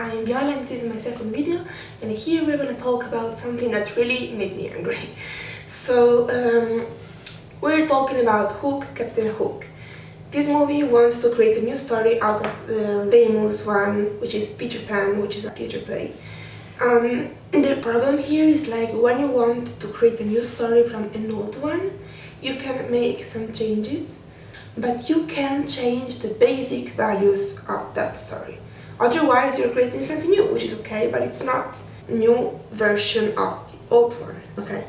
I'm Viola and this is my second video, and here we're gonna talk about something that really made me angry. So, we're talking about Hook, Captain Hook. This movie wants to create a new story out of the famous one, which is Peter Pan, which is a theater play. The problem here is like when you want to create a new story from an old one, you can make some changes, but you can't change the basic values of that story. Otherwise, you're creating something new, which is okay, but it's not a new version of the old one, okay?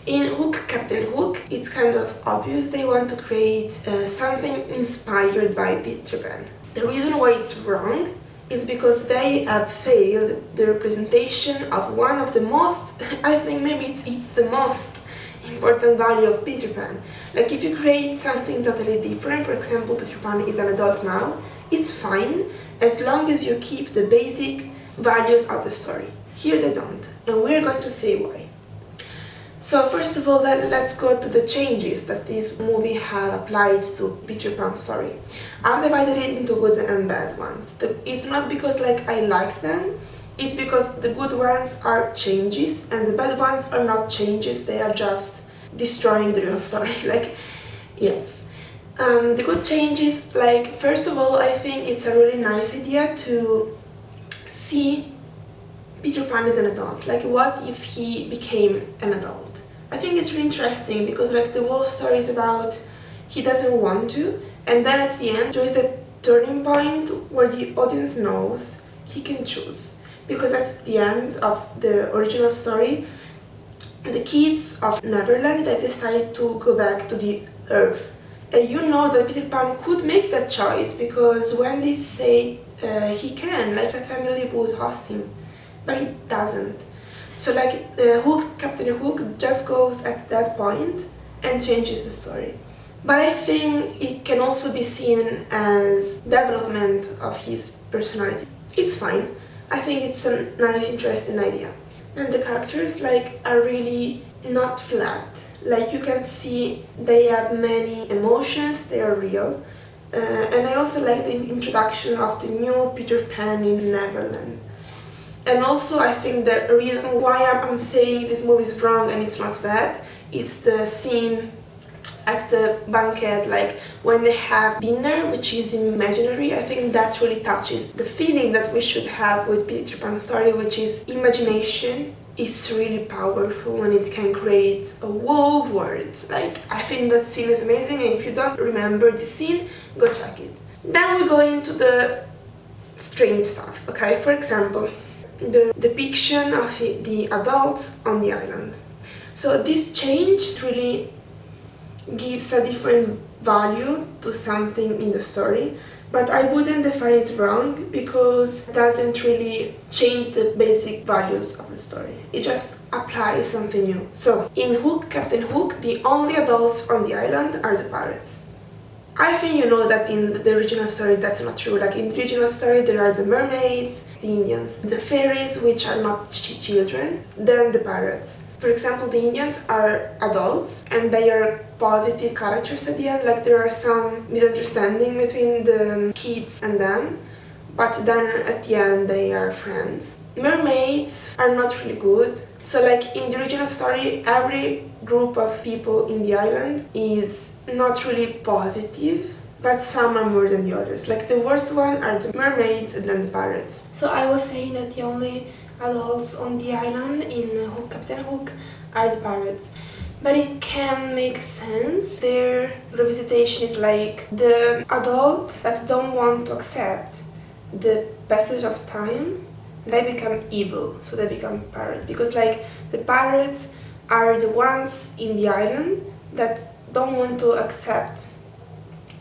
In Hook, Captain Hook, it's kind of obvious they want to create something inspired by Peter Pan. The reason why it's wrong is because they have failed the representation of one of the most, I think maybe it's the most important value of Peter Pan. Like if you create something totally different, for example, Peter Pan is an adult now, it's fine as long as you keep the basic values of the story. Here they don't, and we're going to say why. So first of all, let's go to the changes that this movie have applied to Peter Pan's story. I've divided it into good and bad ones. It's not because like I like them, it's because the good ones are changes and the bad ones are not changes, they are just destroying the real story. Like, yes. The good changes, like, first of all, I think it's a really nice idea to see Peter Pan as an adult. Like, what if he became an adult? I think it's really interesting because, like, the whole story is about he doesn't want to, and then at the end there is a turning point where the audience knows he can choose. Because at the end of the original story, the kids of Neverland, they decide to go back to the Earth. And you know that Peter Pan could make that choice because when they say he can, like the family would host him, but he doesn't. So like Hook, Captain Hook just goes at that point and changes the story. But I think it can also be seen as development of his personality. It's fine. I think it's a nice, interesting idea. And the characters like are really not flat. Like you can see they have many emotions, they are real. And I also like the introduction of the new Peter Pan in Neverland. And also I think the reason why I'm saying this movie is wrong and it's not bad, it's the scene at the banquet, like when they have dinner, which is imaginary. I think that really touches the feeling that we should have with Peter Pan's story, which is imagination is really powerful and it can create a whole world. Like, I think that scene is amazing, and if you don't remember the scene, go check it. Then we go into the strange stuff, okay? For example, the depiction of the adults on the island. So this change really gives a different value to something in the story, but I wouldn't define it wrong because it doesn't really change the basic values of the story. It just applies something new. So in Hook, Captain Hook, the only adults on the island are the pirates. I think you know that in the original story that's not true. Like in the original story there are the mermaids, the Indians, the fairies, which are not children, then the pirates. For example, the Indians are adults and they are positive characters at the end, like there are some misunderstanding between the kids and them, but then at the end they are friends. Mermaids are not really good. So like in the original story, every group of people in the island is not really positive, but some are more than the others. Like the worst one are the mermaids and then the pirates. So I was saying that the only adults on the island in Hook, Captain Hook are the pirates. But it can make sense. Their revisitation is like the adults that don't want to accept the passage of time, they become evil, so they become pirates. Because like the pirates are the ones in the island that don't want to accept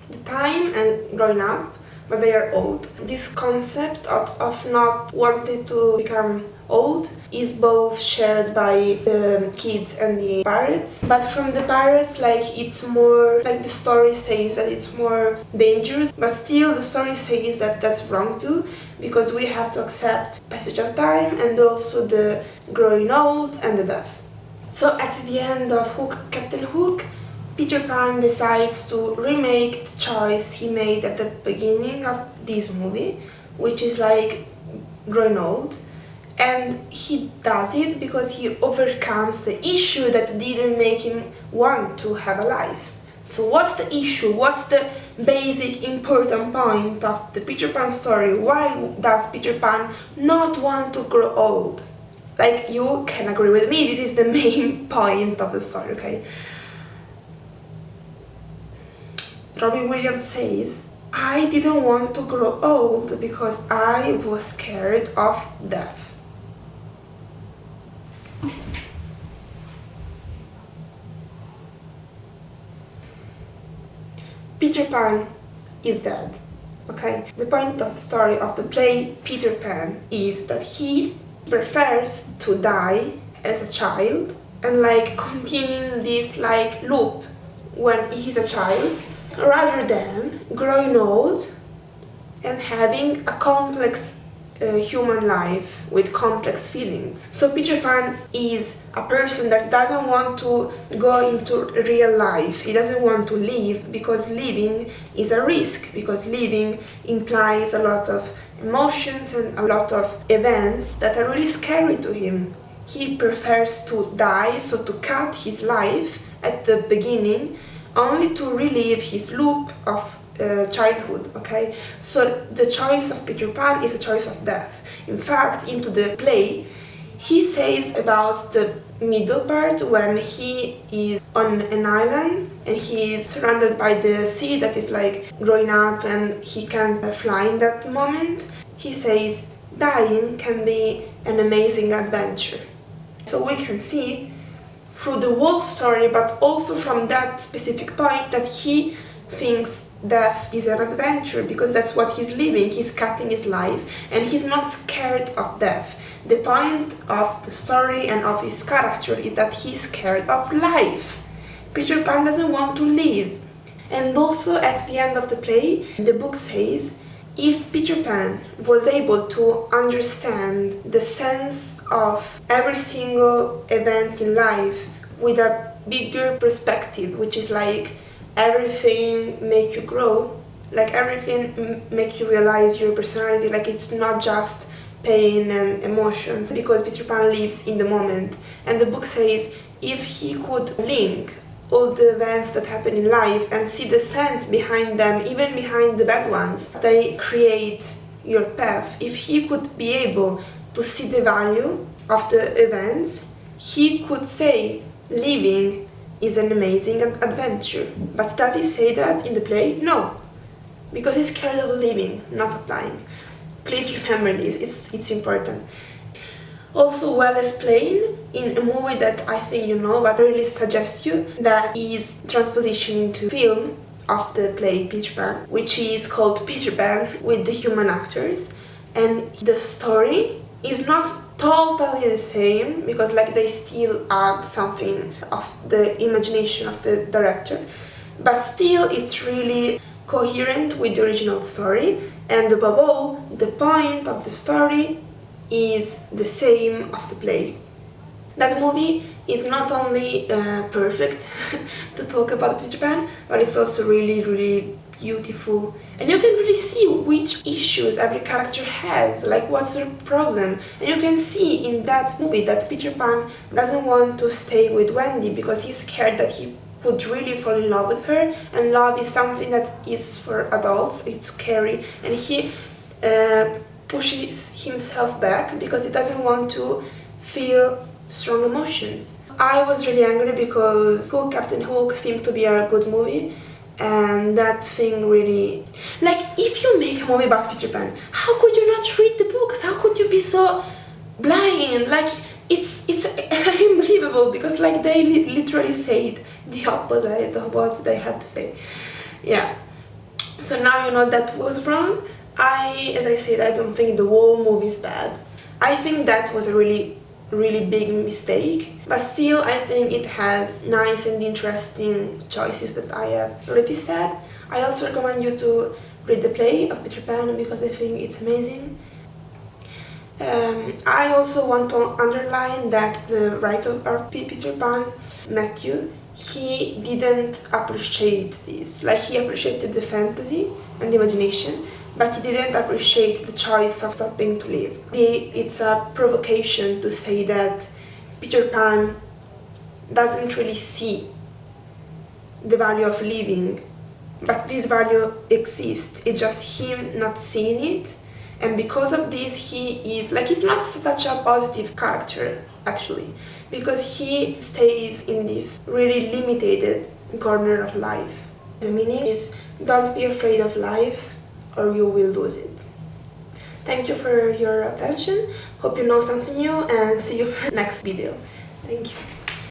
the time and growing up, but they are old. This concept of not wanting to become old is both shared by the kids and the pirates, but from the pirates, like it's more like the story says that it's more dangerous, but still the story says that that's wrong too, because we have to accept passage of time and also the growing old and the death. So at the end of Hook, Captain Hook, Peter Pan decides to remake the choice he made at the beginning of this movie, which is like growing old, and he does it because he overcomes the issue that didn't make him want to have a life. So what's the issue? What's the basic important point of the Peter Pan story? Why does Peter Pan not want to grow old? Like, you can agree with me, this is the main point of the story, okay? Robbie Williams says, I didn't want to grow old because I was scared of death. Peter Pan is dead, okay? The point of the story of the play Peter Pan is that he prefers to die as a child and like continuing this like loop when he's a child rather than growing old and having a complex human life with complex feelings. So Peter Pan is a person that doesn't want to go into real life. He doesn't want to live because living is a risk, because living implies a lot of emotions and a lot of events that are really scary to him. He prefers to die, so to cut his life at the beginning only to relive his loop of childhood, okay? So the choice of Peter Pan is a choice of death. In fact, into the play, he says about the middle part when he is on an island and he is surrounded by the sea that is like growing up and he can't fly in that moment. He says, dying can be an amazing adventure. So we can see through the whole story, but also from that specific point, that he thinks death is an adventure because that's what he's living. He's cutting his life and he's not scared of death. The point of the story and of his character is that he's scared of life. Peter Pan doesn't want to live. And also at the end of the play, the book says, if Peter Pan was able to understand the sense of every single event in life with a bigger perspective, which is like everything make you grow, like everything make you realize your personality, like it's not just pain and emotions, because Peter Pan lives in the moment. And the book says if he could link all the events that happen in life and see the sense behind them, even behind the bad ones, they create your path. If he could be able to see the value of the events, he could say living is an amazing adventure. But does he say that in the play? No, because he's scared of living, not of dying. Please remember this, it's important. Also well explained in a movie that I think you know, but I really suggest you, that is transposition into film of the play Peter Pan, which is called Peter Pan with the human actors. And the story is not totally the same, because like they still add something of the imagination of the director, but still it's really coherent with the original story. And above all, the point of the story is the same of the play. That movie is not only perfect to talk about Peter Pan, but it's also really, really beautiful. And you can really see which issues every character has, like what's their problem. And you can see in that movie that Peter Pan doesn't want to stay with Wendy because he's scared that he could really fall in love with her, and love is something that is for adults, it's scary, and he pushes himself back because he doesn't want to feel strong emotions. I was really angry because Captain Hook seemed to be a good movie, and that thing really... Like, if you make a movie about Peter Pan, how could you not read the books? How could you be so blind? Like, it's unbelievable, because like they literally said the opposite of what they had to say. Yeah. So now you know that was wrong. As I said, I don't think the whole movie is bad. I think that was a really big mistake, but still I think it has nice and interesting choices that I have already said. I also recommend you to read the play of Peter Pan because I think it's amazing. I also want to underline that the writer of Peter Pan, Matthew, he didn't appreciate this. Like, he appreciated the fantasy and the imagination, but he didn't appreciate the choice of stopping to live. It's a provocation to say that Peter Pan doesn't really see the value of living, but this value exists. It's just him not seeing it, and because of this he's not such a positive character actually, because he stays in this really limited corner of life. The meaning is, don't be afraid of life or you will lose it. Thank you for your attention, hope you know something new, and see you for the next video. Thank you.